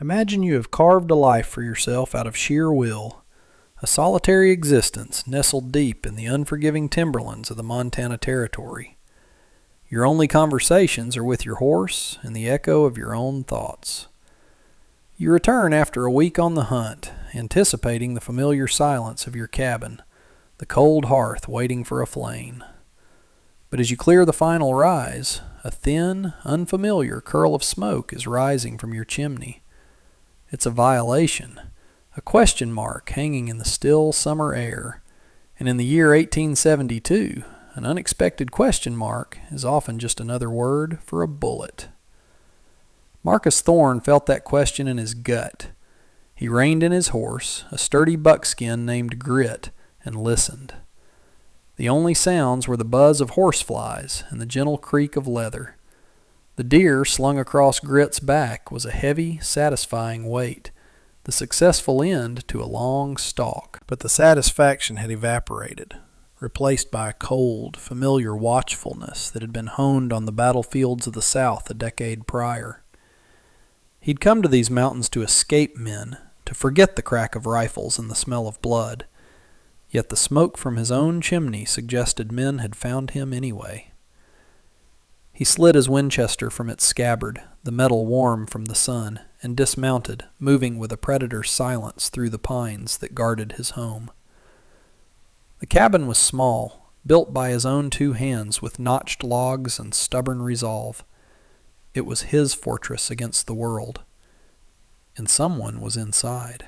Imagine you have carved a life for yourself out of sheer will, a solitary existence nestled deep in the unforgiving timberlands of the Montana Territory. Your only conversations are with your horse and the echo of your own thoughts. You return after a week on the hunt, anticipating the familiar silence of your cabin, the cold hearth waiting for a flame. But as you clear the final rise, a thin, unfamiliar curl of smoke is rising from your chimney. It's a violation, a question mark hanging in the still summer air, and in the year 1872, an unexpected question mark is often just another word for a bullet. Marcus Thorne felt that question in his gut. He reined in his horse, a sturdy buckskin named Grit, and listened. The only sounds were the buzz of horseflies and the gentle creak of leather. The deer slung across Grit's back was a heavy, satisfying weight, the successful end to a long stalk. But the satisfaction had evaporated, replaced by a cold, familiar watchfulness that had been honed on the battlefields of the South a decade prior. He'd come to these mountains to escape men, to forget the crack of rifles and the smell of blood. Yet the smoke from his own chimney suggested men had found him anyway. He slid his Winchester from its scabbard, the metal warm from the sun, and dismounted, moving with a predator's silence through the pines that guarded his home. The cabin was small, built by his own two hands with notched logs and stubborn resolve. It was his fortress against the world. And someone was inside.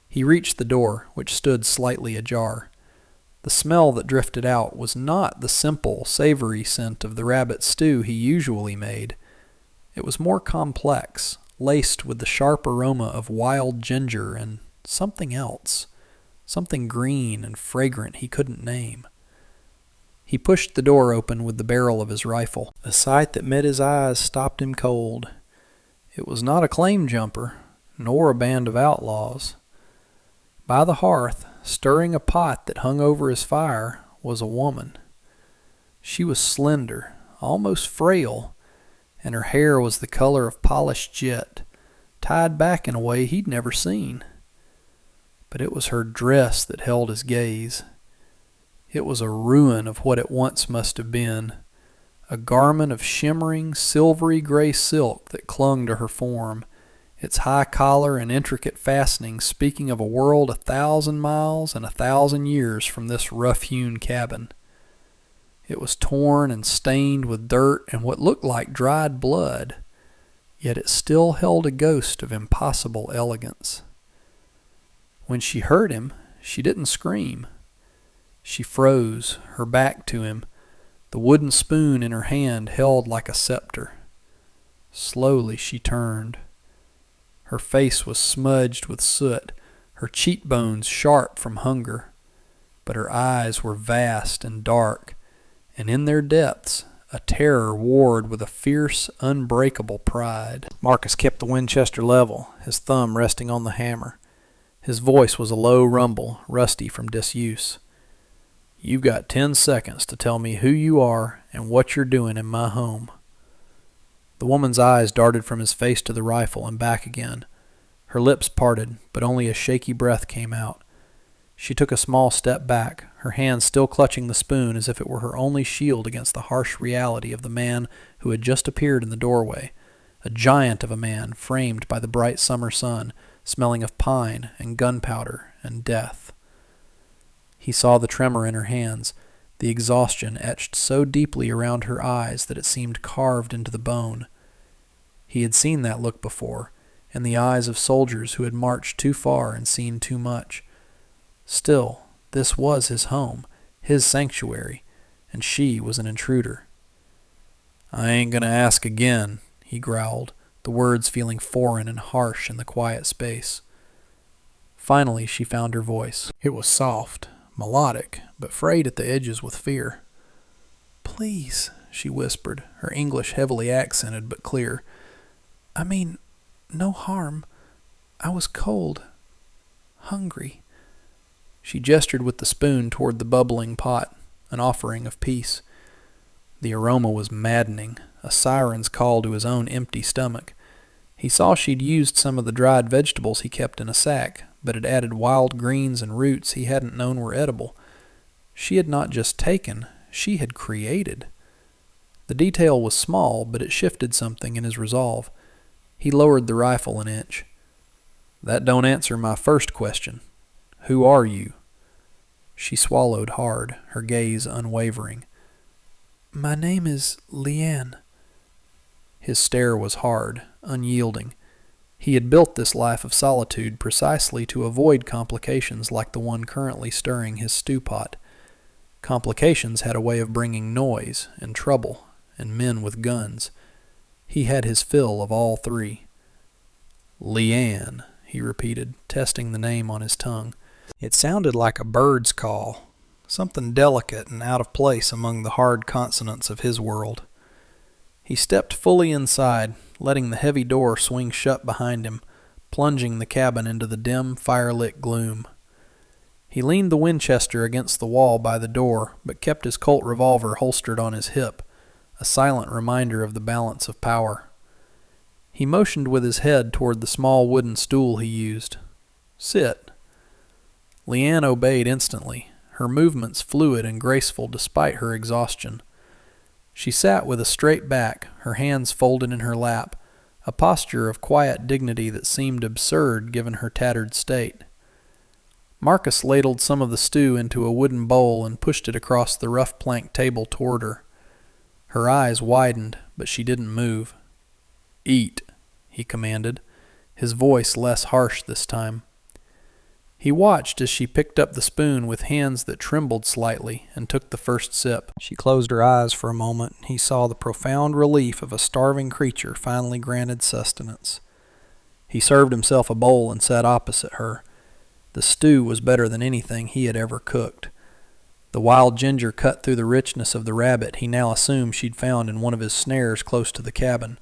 He reached the door, which stood slightly ajar. The smell that drifted out was not the simple, savory scent of the rabbit stew he usually made. It was more complex, laced with the sharp aroma of wild ginger and something else, something green and fragrant he couldn't name. He pushed the door open with the barrel of his rifle. A sight that met his eyes stopped him cold. It was not a claim jumper, nor a band of outlaws. By the hearth, stirring a pot that hung over his fire, was a woman. She was slender, almost frail, and her hair was the color of polished jet, tied back in a way he'd never seen. But it was her dress that held his gaze. It was a ruin of what it once must have been, a garment of shimmering, silvery gray silk that clung to her form, its high collar and intricate fastenings speaking of a world 1,000 miles and 1,000 years from this rough-hewn cabin. It was torn and stained with dirt and what looked like dried blood, yet it still held a ghost of impossible elegance. When she heard him, she didn't scream. She froze, her back to him, the wooden spoon in her hand held like a scepter. Slowly she turned. Her face was smudged with soot, her cheekbones sharp from hunger, but her eyes were vast and dark, and in their depths a terror warred with a fierce, unbreakable pride. Marcus kept the Winchester level, his thumb resting on the hammer. His voice was a low rumble, rusty from disuse. "You've got 10 seconds to tell me who you are and what you're doing in my home." The woman's eyes darted from his face to the rifle and back again. Her lips parted, but only a shaky breath came out. She took a small step back, her hand still clutching the spoon as if it were her only shield against the harsh reality of the man who had just appeared in the doorway, a giant of a man framed by the bright summer sun, smelling of pine and gunpowder and death. He saw the tremor in her hands, the exhaustion etched so deeply around her eyes that it seemed carved into the bone. He had seen that look before, in the eyes of soldiers who had marched too far and seen too much. Still, this was his home, his sanctuary, and she was an intruder. "I ain't gonna ask again," he growled, the words feeling foreign and harsh in the quiet space. Finally she found her voice. It was soft, melodic, but frayed at the edges with fear. "Please," she whispered, her English heavily accented but clear. "I mean, no harm. I was cold, hungry." She gestured with the spoon toward the bubbling pot, an offering of peace. The aroma was maddening, a siren's call to his own empty stomach. He saw she'd used some of the dried vegetables he kept in a sack, but had added wild greens and roots he hadn't known were edible. She had not just taken, she had created. The detail was small, but it shifted something in his resolve. He lowered the rifle an inch. "That don't answer my first question. Who are you?" She swallowed hard, her gaze unwavering. "My name is Leanne." His stare was hard, unyielding. He had built this life of solitude precisely to avoid complications like the one currently stirring his stew pot. Complications had a way of bringing noise and trouble and men with guns. He had his fill of all three. "Leanne," he repeated, testing the name on his tongue. It sounded like a bird's call, something delicate and out of place among the hard consonants of his world. He stepped fully inside, letting the heavy door swing shut behind him, plunging the cabin into the dim, firelit gloom. He leaned the Winchester against the wall by the door, but kept his Colt revolver holstered on his hip, a silent reminder of the balance of power. He motioned with his head toward the small wooden stool he used. "Sit." Leanne obeyed instantly, her movements fluid and graceful despite her exhaustion. She sat with a straight back, her hands folded in her lap, a posture of quiet dignity that seemed absurd given her tattered state. Marcus ladled some of the stew into a wooden bowl and pushed it across the rough plank table toward her. Her eyes widened, but she didn't move. "Eat," he commanded, his voice less harsh this time. He watched as she picked up the spoon with hands that trembled slightly and took the first sip. She closed her eyes for a moment. He saw the profound relief of a starving creature finally granted sustenance. He served himself a bowl and sat opposite her. The stew was better than anything he had ever cooked. The wild ginger cut through the richness of the rabbit he now assumed she'd found in one of his snares close to the cabin.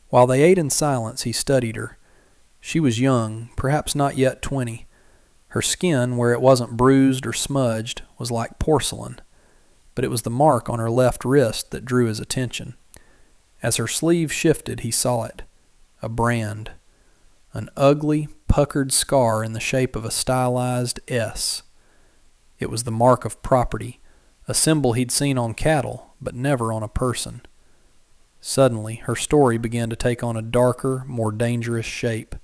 While they ate in silence, he studied her. She was young, perhaps not yet 20. Her skin, where it wasn't bruised or smudged, was like porcelain, but it was the mark on her left wrist that drew his attention. As her sleeve shifted, he saw it. A brand. An ugly, puckered scar in the shape of a stylized S. It was the mark of property, a symbol he'd seen on cattle, but never on a person. Suddenly, her story began to take on a darker, more dangerous shape.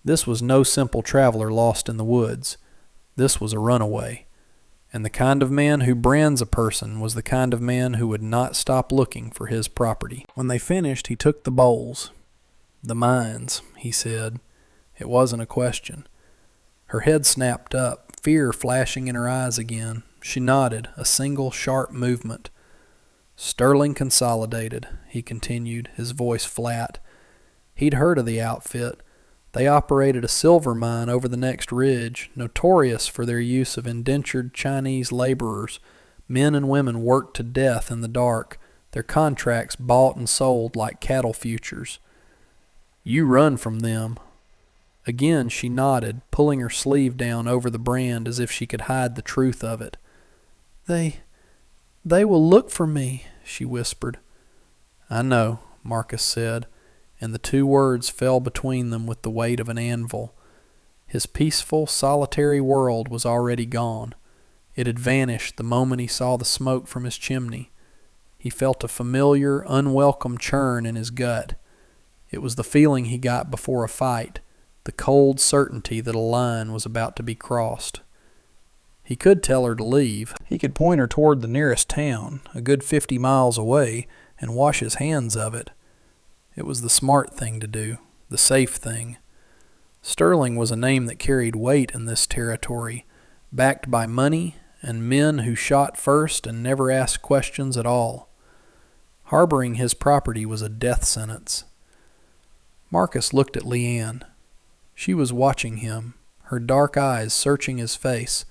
This was no simple traveler lost in the woods. This was a runaway. And the kind of man who brands a person was the kind of man who would not stop looking for his property. When they finished, he took the bowls. "The mines," he said. It wasn't a question. Her head snapped up, fear flashing in her eyes again. She nodded, a single sharp movement. "Sterling Consolidated," he continued, his voice flat. He'd heard of the outfit. They operated a silver mine over the next ridge, notorious for their use of indentured Chinese laborers. Men and women worked to death in the dark, their contracts bought and sold like cattle futures. "You run from them." Again she nodded, pulling her sleeve down over the brand as if she could hide the truth of it. They will look for me," she whispered. "I know," Marcus said, and the two words fell between them with the weight of an anvil. His peaceful, solitary world was already gone. It had vanished the moment he saw the smoke from his chimney. He felt a familiar, unwelcome churn in his gut. It was the feeling he got before a fight, the cold certainty that a line was about to be crossed. He could tell her to leave. He could point her toward the nearest town, a good 50 miles away, and wash his hands of it. It was the smart thing to do, the safe thing. Sterling was a name that carried weight in this territory, backed by money and men who shot first and never asked questions at all. Harboring his property was a death sentence. Marcus looked at Leanne. She was watching him, her dark eyes searching his face,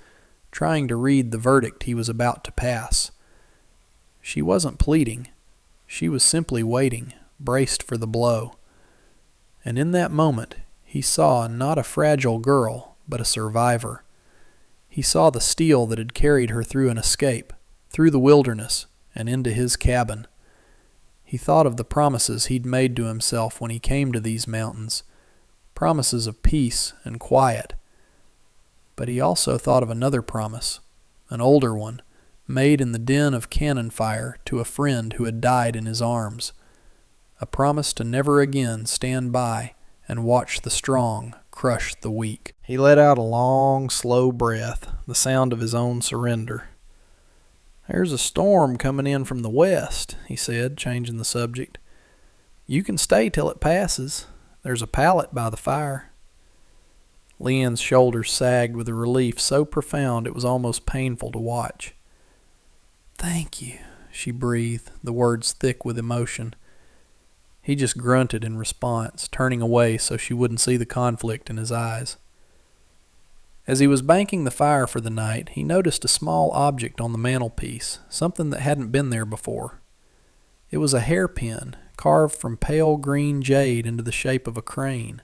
trying to read the verdict he was about to pass. She wasn't pleading. She was simply waiting, braced for the blow. And in that moment, he saw not a fragile girl, but a survivor. He saw the steel that had carried her through an escape, through the wilderness, and into his cabin. He He thought of the promises he'd made to himself when he came to these mountains, promises of peace and quiet. But he also thought of another promise, an older one, made in the din of cannon fire to a friend who had died in his arms, a promise to never again stand by and watch the strong crush the weak. He let out a long, slow breath, the sound of his own surrender. "There's a storm coming in from the west," he said, changing the subject. "You can stay till it passes. There's a pallet by the fire." Leanne's shoulders sagged with a relief so profound it was almost painful to watch. "Thank you," she breathed, the words thick with emotion. He just grunted in response, turning away so she wouldn't see the conflict in his eyes. As he was banking the fire for the night, he noticed a small object on the mantelpiece, something that hadn't been there before. It was a hairpin, carved from pale green jade into the shape of a crane.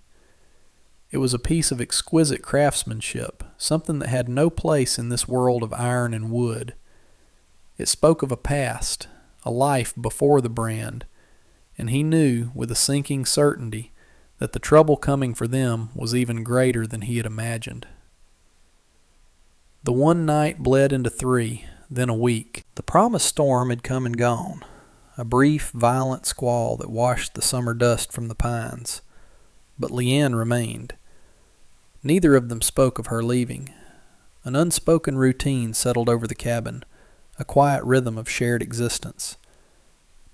It was a piece of exquisite craftsmanship, something that had no place in this world of iron and wood. It spoke of a past, a life before the brand, and he knew with a sinking certainty that the trouble coming for them was even greater than he had imagined. The one night bled into 3, then a week. The promised storm had come and gone, a brief, violent squall that washed the summer dust from the pines. But Leanne remained. Neither of them spoke of her leaving. An unspoken routine settled over the cabin, a quiet rhythm of shared existence.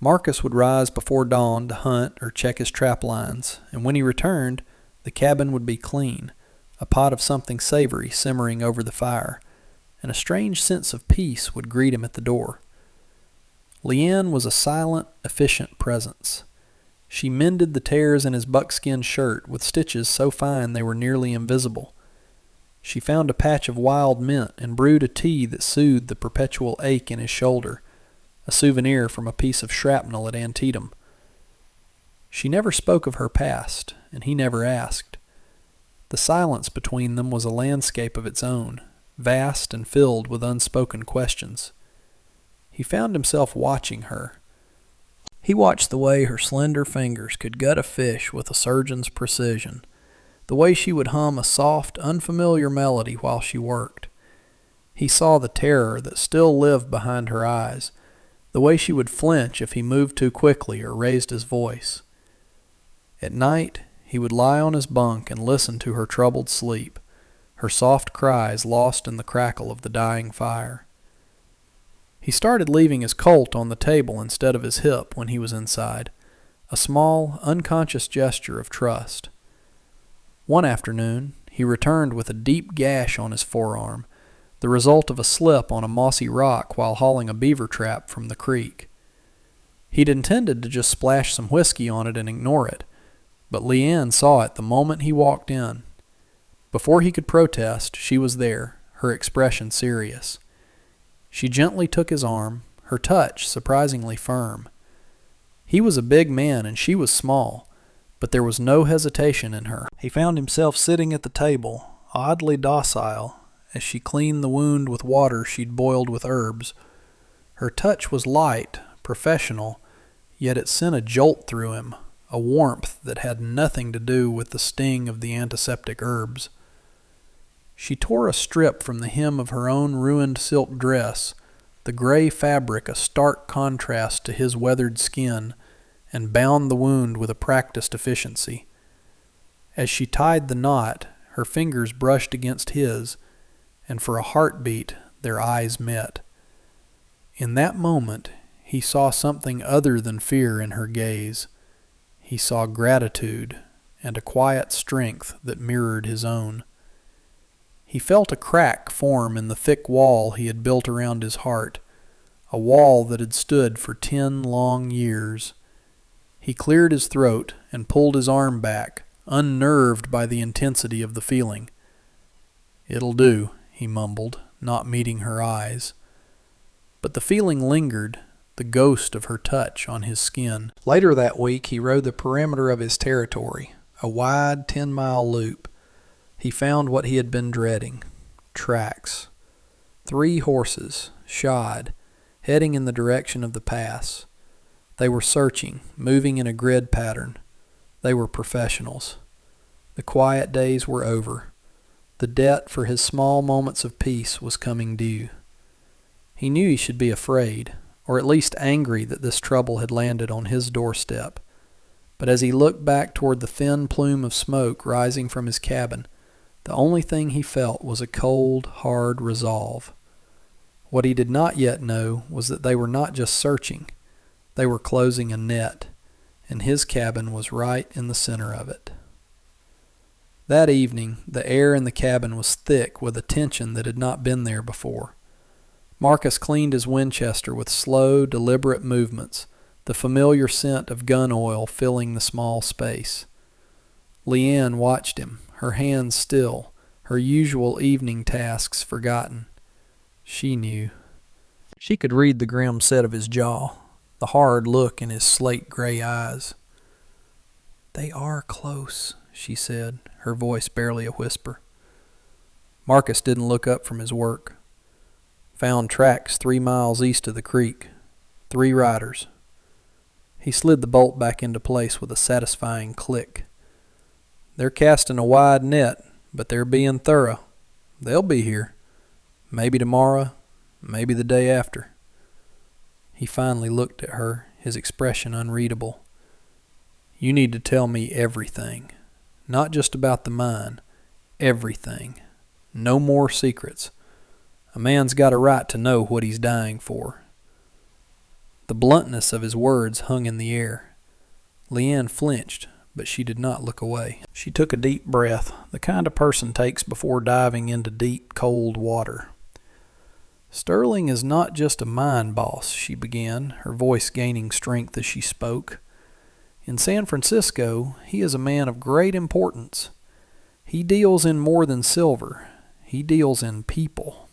Marcus would rise before dawn to hunt or check his trap lines, and when he returned, the cabin would be clean, a pot of something savory simmering over the fire, and a strange sense of peace would greet him at the door. Leanne was a silent, efficient presence. She mended the tears in his buckskin shirt with stitches so fine they were nearly invisible. She found a patch of wild mint and brewed a tea that soothed the perpetual ache in his shoulder, a souvenir from a piece of shrapnel at Antietam. She never spoke of her past, and he never asked. The silence between them was a landscape of its own, vast and filled with unspoken questions. He found himself watching her. He watched the way her slender fingers could gut a fish with a surgeon's precision, the way she would hum a soft, unfamiliar melody while she worked. He saw the terror that still lived behind her eyes, the way she would flinch if he moved too quickly or raised his voice. At night, he would lie on his bunk and listen to her troubled sleep, her soft cries lost in the crackle of the dying fire. He started leaving his Colt on the table instead of his hip when he was inside, a small, unconscious gesture of trust. One afternoon, he returned with a deep gash on his forearm, the result of a slip on a mossy rock while hauling a beaver trap from the creek. He'd intended to just splash some whiskey on it and ignore it, but Leanne saw it the moment he walked in. Before he could protest, she was there, her expression serious. She gently took his arm, her touch surprisingly firm. He was a big man and she was small, but there was no hesitation in her. He found himself sitting at the table, oddly docile, as she cleaned the wound with water she'd boiled with herbs. Her touch was light, professional, yet it sent a jolt through him, a warmth that had nothing to do with the sting of the antiseptic herbs. She tore a strip from the hem of her own ruined silk dress, the gray fabric a stark contrast to his weathered skin, and bound the wound with a practiced efficiency. As she tied the knot, her fingers brushed against his, and for a heartbeat their eyes met. In that moment, he saw something other than fear in her gaze. He saw gratitude and a quiet strength that mirrored his own. He felt a crack form in the thick wall he had built around his heart, a wall that had stood for 10 long years. He cleared his throat and pulled his arm back, unnerved by the intensity of the feeling. "It'll do," he mumbled, not meeting her eyes. But the feeling lingered, the ghost of her touch on his skin. Later that week he rode the perimeter of his territory, a wide 10-mile loop. He found what he had been dreading. Tracks. 3 horses, shod, heading in the direction of the pass. They were searching, moving in a grid pattern. They were professionals. The quiet days were over. The debt for his small moments of peace was coming due. He knew he should be afraid, or at least angry that this trouble had landed on his doorstep. But as he looked back toward the thin plume of smoke rising from his cabin, the only thing he felt was a cold, hard resolve. What he did not yet know was that they were not just searching. They were closing a net, and his cabin was right in the center of it. That evening, the air in the cabin was thick with a tension that had not been there before. Marcus cleaned his Winchester with slow, deliberate movements, the familiar scent of gun oil filling the small space. Leanne watched him, her hands still, her usual evening tasks forgotten. She knew. She could read the grim set of his jaw, the hard look in his slate-gray eyes. "They are close," she said, her voice barely a whisper. Marcus didn't look up from his work. Found tracks 3 miles east of the creek. 3 riders. He slid the bolt back into place with a satisfying click. "They're casting a wide net, but they're being thorough. They'll be here. Maybe tomorrow, maybe the day after." He finally looked at her, his expression unreadable. "You need to tell me everything. Not just about the mine. Everything. No more secrets. A man's got a right to know what he's dying for." The bluntness of his words hung in the air. Leanne flinched, but she did not look away. She took a deep breath, the kind a person takes before diving into deep, cold water. "Sterling is not just a mine boss," she began, her voice gaining strength as she spoke. "In San Francisco, he is a man of great importance. He deals in more than silver. He deals in people."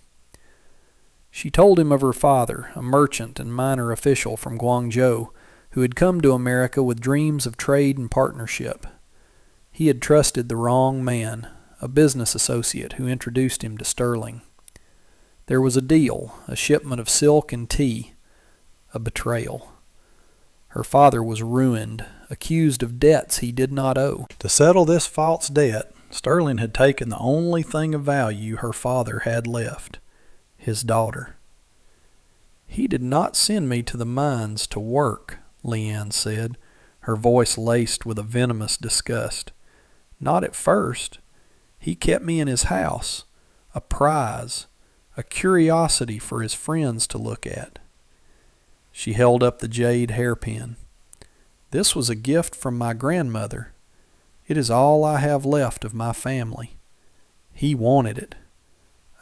She told him of her father, a merchant and minor official from Guangzhou, who had come to America with dreams of trade and partnership. He had trusted the wrong man, a business associate who introduced him to Sterling. There was a deal, a shipment of silk and tea, a betrayal. Her father was ruined, accused of debts he did not owe. To settle this false debt, Sterling had taken the only thing of value her father had left, his daughter. "He did not send me to the mines to work," Leanne said, her voice laced with a venomous disgust. "Not at first. He kept me in his house, a prize, a curiosity for his friends to look at." She held up the jade hairpin. "This was a gift from my grandmother. It is all I have left of my family. He wanted it.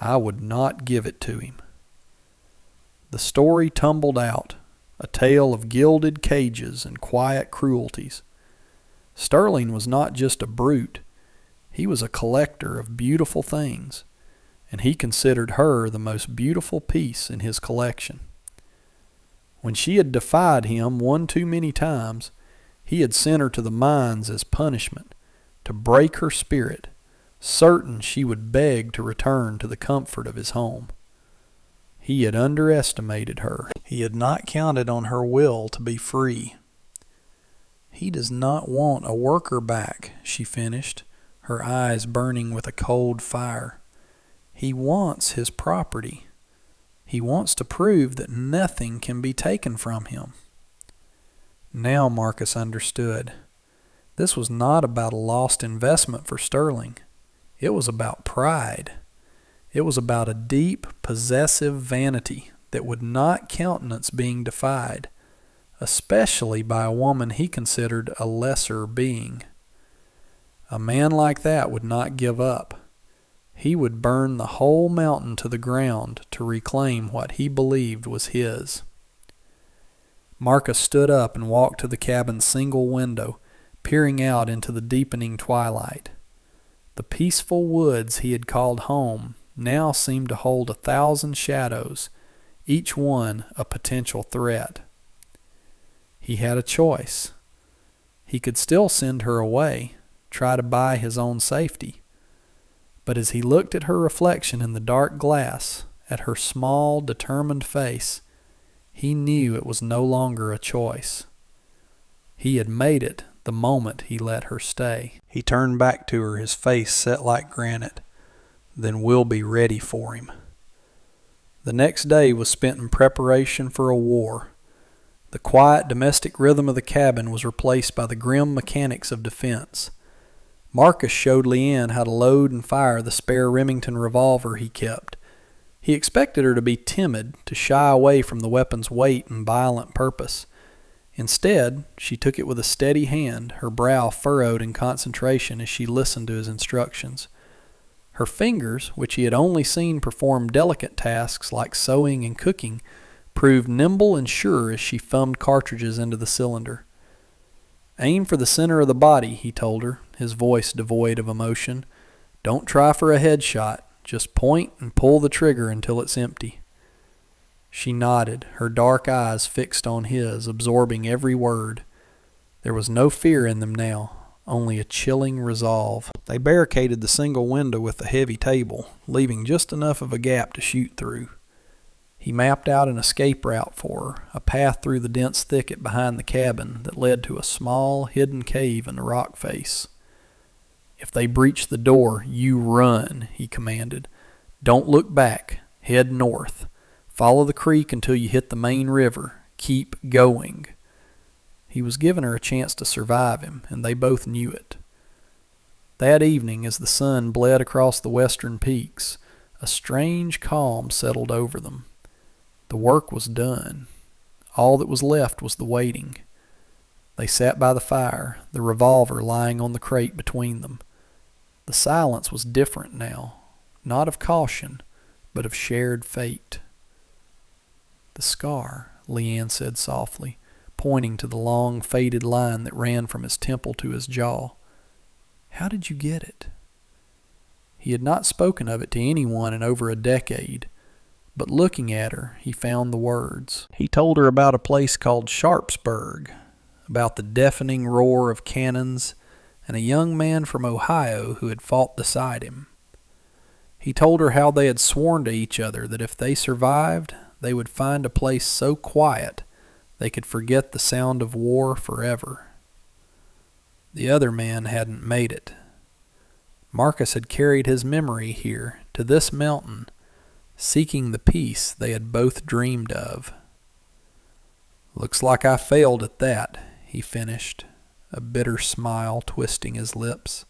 I would not give it to him." The story tumbled out, a tale of gilded cages and quiet cruelties. Sterling was not just a brute. He was a collector of beautiful things, and he considered her the most beautiful piece in his collection. When she had defied him one too many times, he had sent her to the mines as punishment, to break her spirit, certain she would beg to return to the comfort of his home. He had underestimated her. He had not counted on her will to be free. "He does not want a worker back," she finished, her eyes burning with a cold fire. "He wants his property. He wants to prove that nothing can be taken from him." Now Marcus understood. This was not about a lost investment for Sterling. It was about pride. It was about a deep, possessive vanity that would not countenance being defied, especially by a woman he considered a lesser being. A man like that would not give up. He would burn the whole mountain to the ground to reclaim what he believed was his. Marcus stood up and walked to the cabin's single window, peering out into the deepening twilight. The peaceful woods he had called home now seemed to hold 1,000 shadows, each one a potential threat. He had a choice. He could still send her away, try to buy his own safety. But as he looked at her reflection in the dark glass, at her small, determined face, he knew it was no longer a choice. He had made it the moment he let her stay. He turned back to her, his face set like granite. Then we'll be ready for him. The next day was spent in preparation for a war. The quiet domestic rhythm of the cabin was replaced by the grim mechanics of defense. Marcus showed Leanne how to load and fire the spare Remington revolver he kept. He expected her to be timid, to shy away from the weapon's weight and violent purpose. Instead, she took it with a steady hand, her brow furrowed in concentration as she listened to his instructions. Her fingers, which he had only seen perform delicate tasks like sewing and cooking, proved nimble and sure as she thumbed cartridges into the cylinder. "Aim for the center of the body," he told her, his voice devoid of emotion. "Don't try for a headshot. Just point and pull the trigger until it's empty." She nodded, her dark eyes fixed on his, absorbing every word. There was no fear in them now, only a chilling resolve. They barricaded the single window with a heavy table, leaving just enough of a gap to shoot through. He mapped out an escape route for her, a path through the dense thicket behind the cabin that led to a small, hidden cave in the rock face. "If they breach the door, you run," he commanded. "Don't look back. Head north. Follow the creek until you hit the main river. Keep going." He was giving her a chance to survive him, and they both knew it. That evening, as the sun bled across the western peaks, a strange calm settled over them. The work was done. All that was left was the waiting. They sat by the fire, the revolver lying on the crate between them. The silence was different now, not of caution, but of shared fate. "The scar," Leanne said softly, pointing to the long, faded line that ran from his temple to his jaw. "How did you get it?" He had not spoken of it to anyone in over a decade, but looking at her, he found the words. He told her about a place called Sharpsburg, about the deafening roar of cannons, and a young man from Ohio who had fought beside him. He told her how they had sworn to each other that if they survived, they would find a place so quiet they could forget the sound of war forever. The other man hadn't made it. Marcus had carried his memory here, to this mountain, seeking the peace they had both dreamed of. "Looks like I failed at that," he finished, a bitter smile twisting his lips.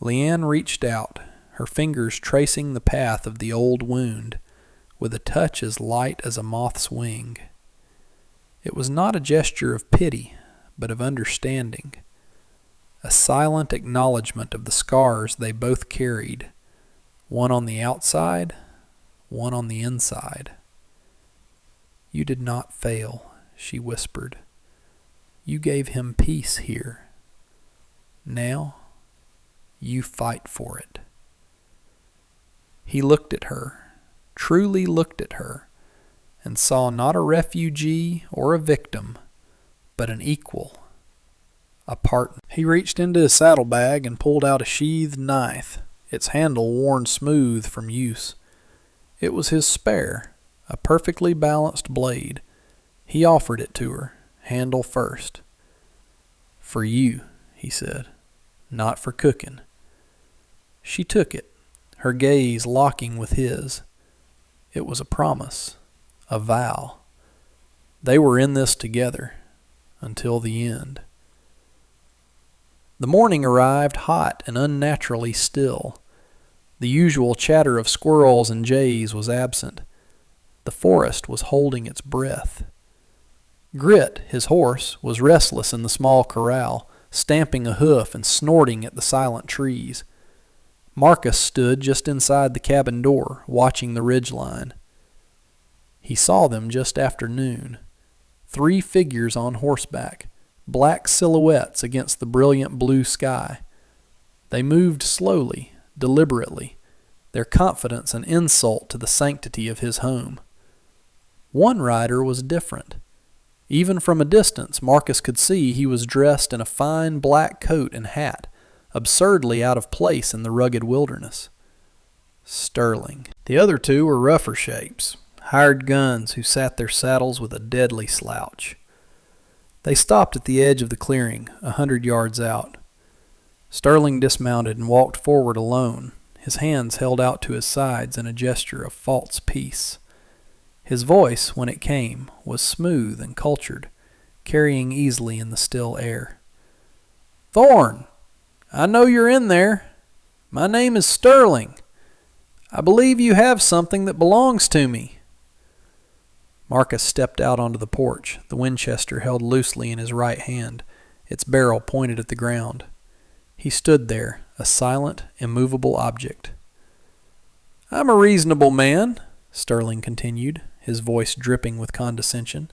Leanne reached out, her fingers tracing the path of the old wound, with a touch as light as a moth's wing. It was not a gesture of pity, but of understanding, a silent acknowledgement of the scars they both carried, one on the outside, one on the inside. "You did not fail," she whispered. "You gave him peace here. Now, you fight for it." He looked at her, truly looked at her, and saw not a refugee or a victim, but an equal, a partner. He reached into his saddlebag and pulled out a sheathed knife, its handle worn smooth from use. It was his spare, a perfectly balanced blade. He offered it to her, handle first. "For you," he said, "not for cooking." She took it, her gaze locking with his. It was a promise, a vow. They were in this together, until the end. The morning arrived hot and unnaturally still. The usual chatter of squirrels and jays was absent. The forest was holding its breath. Grit, his horse, was restless in the small corral, stamping a hoof and snorting at the silent trees. Marcus stood just inside the cabin door, watching the ridgeline. He saw them just after noon. 3 figures on horseback, black silhouettes against the brilliant blue sky. They moved slowly, deliberately, their confidence an insult to the sanctity of his home. One rider was different. Even from a distance, Marcus could see he was dressed in a fine black coat and hat, absurdly out of place in the rugged wilderness. Sterling. The other 2 were rougher shapes, hired guns who sat their saddles with a deadly slouch. They stopped at the edge of the clearing, 100 yards out. Sterling dismounted and walked forward alone, his hands held out to his sides in a gesture of false peace. His voice, when it came, was smooth and cultured, carrying easily in the still air. "Thorne, I know you're in there. My name is Sterling. I believe you have something that belongs to me." Marcus stepped out onto the porch, the Winchester held loosely in his right hand, its barrel pointed at the ground. He stood there, a silent, immovable object. "I'm a reasonable man," Sterling continued, his voice dripping with condescension.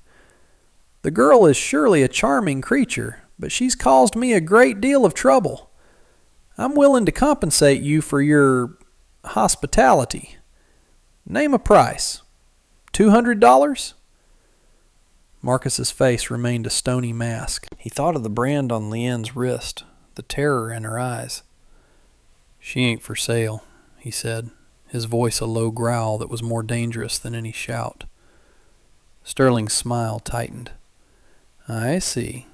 "The girl is surely a charming creature, but she's caused me a great deal of trouble. I'm willing to compensate you for your hospitality. Name a price. $200? Marcus's face remained a stony mask. He thought of the brand on Leanne's wrist, the terror in her eyes. "She ain't for sale," he said, his voice a low growl that was more dangerous than any shout. Sterling's smile tightened. "I see.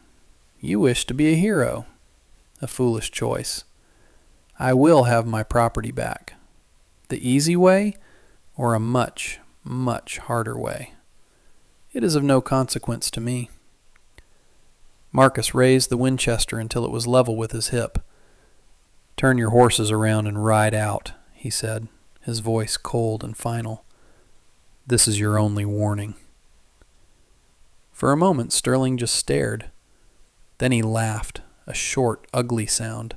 You wish to be a hero. A foolish choice. I will have my property back. The easy way, or a much, much harder way. It is of no consequence to me." Marcus raised the Winchester until it was level with his hip. "Turn your horses around and ride out," he said, his voice cold and final. "This is your only warning." For a moment Sterling just stared. Then he laughed, a short, ugly sound.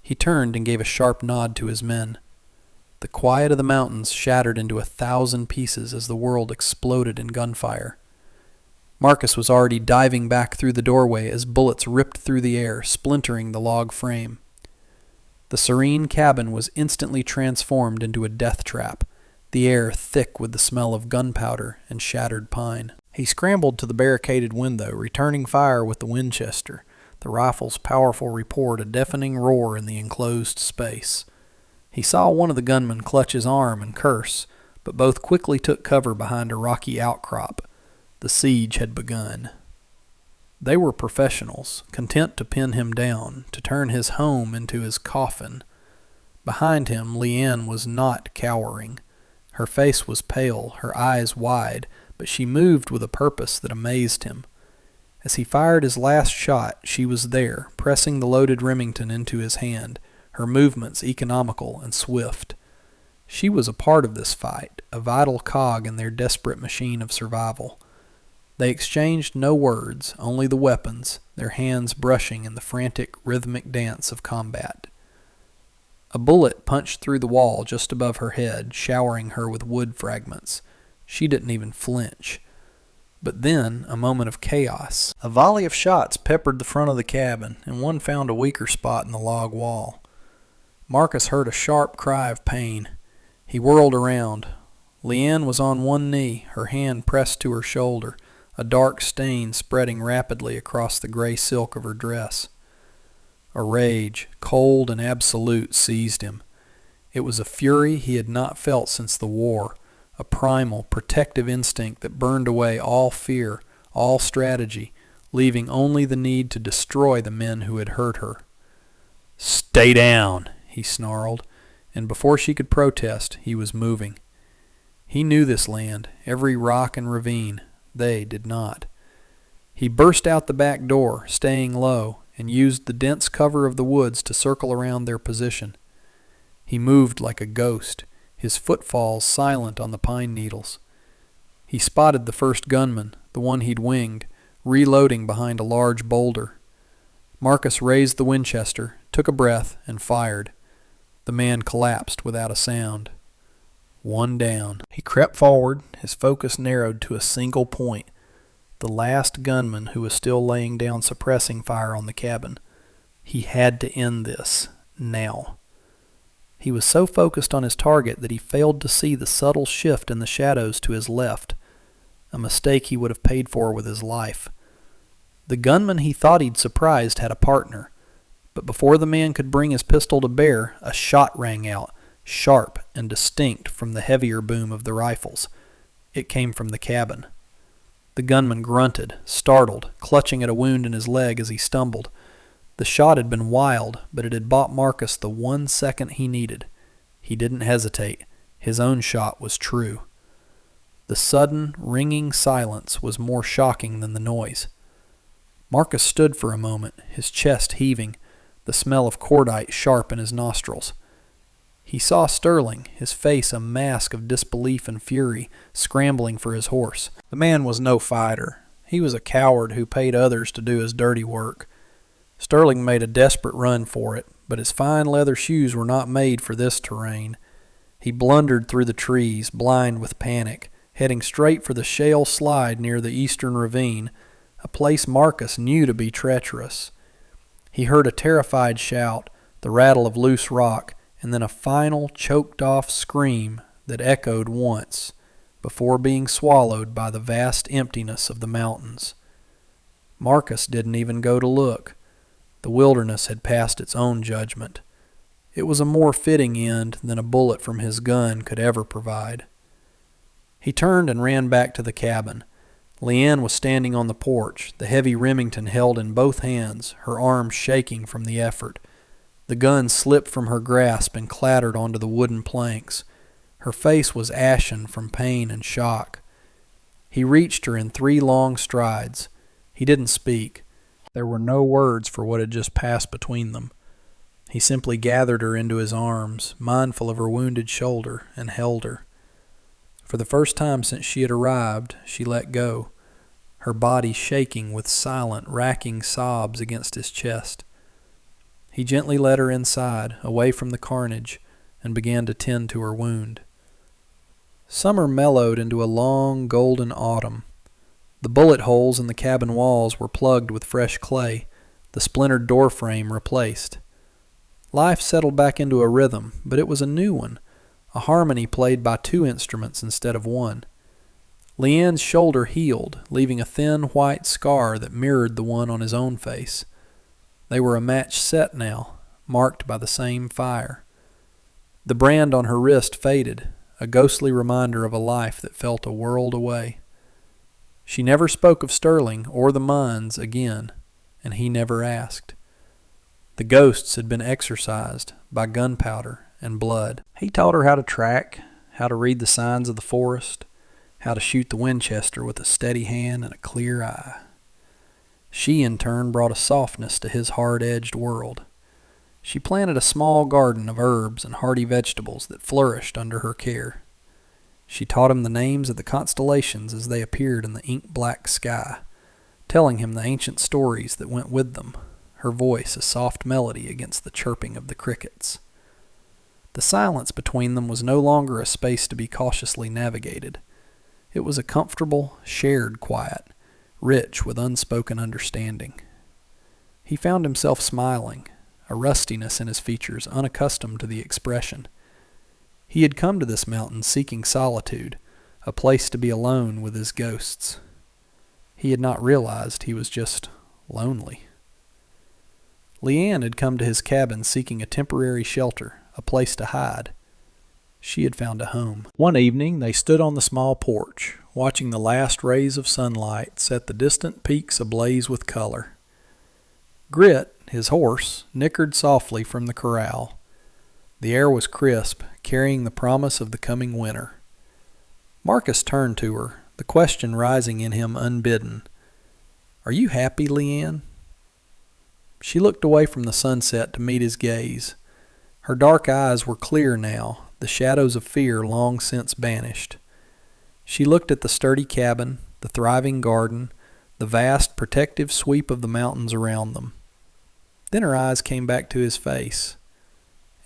He turned and gave a sharp nod to his men. The quiet of the mountains shattered into 1,000 pieces as the world exploded in gunfire. Marcus was already diving back through the doorway as bullets ripped through the air, splintering the log frame. The serene cabin was instantly transformed into a death trap, the air thick with the smell of gunpowder and shattered pine. He scrambled to the barricaded window, returning fire with the Winchester, the rifle's powerful report a deafening roar in the enclosed space. He saw one of the gunmen clutch his arm and curse, but both quickly took cover behind a rocky outcrop. The siege had begun. They were professionals, content to pin him down, to turn his home into his coffin. Behind him, Leanne was not cowering. Her face was pale, her eyes wide, but she moved with a purpose that amazed him. As he fired his last shot, she was there, pressing the loaded Remington into his hand, her movements economical and swift. She was a part of this fight, a vital cog in their desperate machine of survival. They exchanged no words, only the weapons, their hands brushing in the frantic, rhythmic dance of combat. A bullet punched through the wall just above her head, showering her with wood fragments. She didn't even flinch. But then, a moment of chaos. A volley of shots peppered the front of the cabin, and one found a weaker spot in the log wall. Marcus heard a sharp cry of pain. He whirled around. Leanne was on one knee, her hand pressed to her shoulder, a dark stain spreading rapidly across the gray silk of her dress. A rage, cold and absolute, seized him. It was a fury he had not felt since the war, a primal, protective instinct that burned away all fear, all strategy, leaving only the need to destroy the men who had hurt her. "Stay down," he snarled, and before she could protest, he was moving. He knew this land, every rock and ravine. They did not. He burst out the back door, staying low, and used the dense cover of the woods to circle around their position. He moved like a ghost, his footfalls silent on the pine needles. He spotted the first gunman, the one he'd winged, reloading behind a large boulder. Marcus raised the Winchester, took a breath, and fired. The man collapsed without a sound. One down. He crept forward, his focus narrowed to a single point, the last gunman who was still laying down suppressing fire on the cabin. He had to end this, now. He was so focused on his target that he failed to see the subtle shift in the shadows to his left, a mistake he would have paid for with his life. The gunman he thought he'd surprised had a partner, but before the man could bring his pistol to bear, a shot rang out, sharp and distinct from the heavier boom of the rifles. It came from the cabin. The gunman grunted, startled, clutching at a wound in his leg as he stumbled. The shot had been wild, but it had bought Marcus the 1 second he needed. He didn't hesitate. His own shot was true. The sudden, ringing silence was more shocking than the noise. Marcus stood for a moment, his chest heaving, the smell of cordite sharp in his nostrils. He saw Sterling, his face a mask of disbelief and fury, scrambling for his horse. The man was no fighter. He was a coward who paid others to do his dirty work. Sterling made a desperate run for it, but his fine leather shoes were not made for this terrain. He blundered through the trees, blind with panic, heading straight for the shale slide near the eastern ravine, a place Marcus knew to be treacherous. He heard a terrified shout, the rattle of loose rock, and then a final, choked-off scream that echoed once, before being swallowed by the vast emptiness of the mountains. Marcus didn't even go to look. The wilderness had passed its own judgment. It was a more fitting end than a bullet from his gun could ever provide. He turned and ran back to the cabin. Leanne was standing on the porch, the heavy Remington held in both hands, her arms shaking from the effort. The gun slipped from her grasp and clattered onto the wooden planks. Her face was ashen from pain and shock. He reached her in 3 long strides. He didn't speak. There were no words for what had just passed between them. He simply gathered her into his arms, mindful of her wounded shoulder, and held her. For the first time since she had arrived, she let go, her body shaking with silent, racking sobs against his chest. He gently led her inside, away from the carnage, and began to tend to her wound. Summer mellowed into a long, golden autumn. The bullet holes in the cabin walls were plugged with fresh clay, the splintered door frame replaced. Life settled back into a rhythm, but it was a new one, a harmony played by 2 instruments instead of 1. Leanne's shoulder healed, leaving a thin white scar that mirrored the one on his own face. They were a match set now, marked by the same fire. The brand on her wrist faded, a ghostly reminder of a life that felt a world away. She never spoke of Sterling or the mines again, and he never asked. The ghosts had been exorcised by gunpowder and blood. He taught her how to track, how to read the signs of the forest, how to shoot the Winchester with a steady hand and a clear eye. She, in turn, brought a softness to his hard-edged world. She planted a small garden of herbs and hardy vegetables that flourished under her care. She taught him the names of the constellations as they appeared in the ink-black sky, telling him the ancient stories that went with them, her voice a soft melody against the chirping of the crickets. The silence between them was no longer a space to be cautiously navigated. It was a comfortable, shared quiet, rich with unspoken understanding. He found himself smiling, a rustiness in his features unaccustomed to the expression. He had come to this mountain seeking solitude, a place to be alone with his ghosts. He had not realized he was just lonely. Leanne had come to his cabin seeking a temporary shelter, a place to hide. She had found a home. One evening they stood on the small porch, watching the last rays of sunlight set the distant peaks ablaze with color. Grit, his horse, nickered softly from the corral. The air was crisp, carrying the promise of the coming winter. Marcus turned to her, the question rising in him unbidden. "Are you happy, Leanne?" She looked away from the sunset to meet his gaze. Her dark eyes were clear now, the shadows of fear long since banished. She looked at the sturdy cabin, the thriving garden, the vast protective sweep of the mountains around them. Then her eyes came back to his face,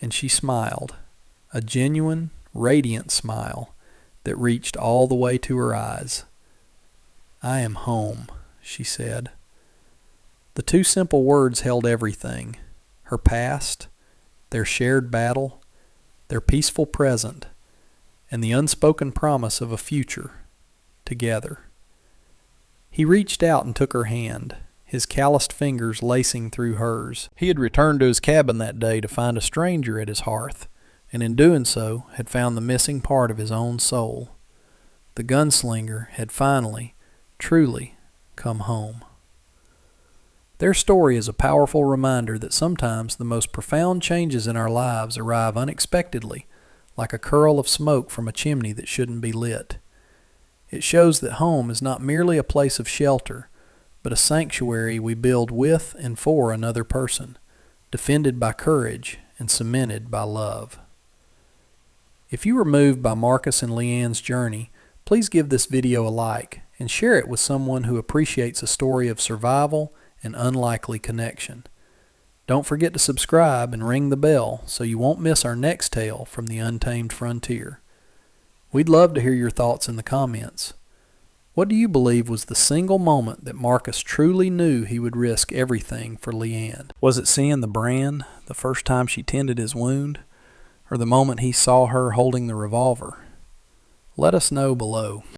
and she smiled, a genuine, radiant smile that reached all the way to her eyes. "I am home," she said. The 2 simple words held everything, her past, their shared battle, their peaceful present, and the unspoken promise of a future, together. He reached out and took her hand, his calloused fingers lacing through hers. He had returned to his cabin that day to find a stranger at his hearth, and in doing so had found the missing part of his own soul. The gunslinger had finally, truly come home. Their story is a powerful reminder that sometimes the most profound changes in our lives arrive unexpectedly, like a curl of smoke from a chimney that shouldn't be lit. It shows that home is not merely a place of shelter, but a sanctuary we build with and for another person, defended by courage and cemented by love. If you were moved by Marcus and Leanne's journey, please give this video a like and share it with someone who appreciates a story of survival and unlikely connection. Don't forget to subscribe and ring the bell so you won't miss our next tale from the untamed frontier. We'd love to hear your thoughts in the comments. What do you believe was the single moment that Marcus truly knew he would risk everything for Leanne? Was it seeing the brand the first time she tended his wound, or the moment he saw her holding the revolver? Let us know below.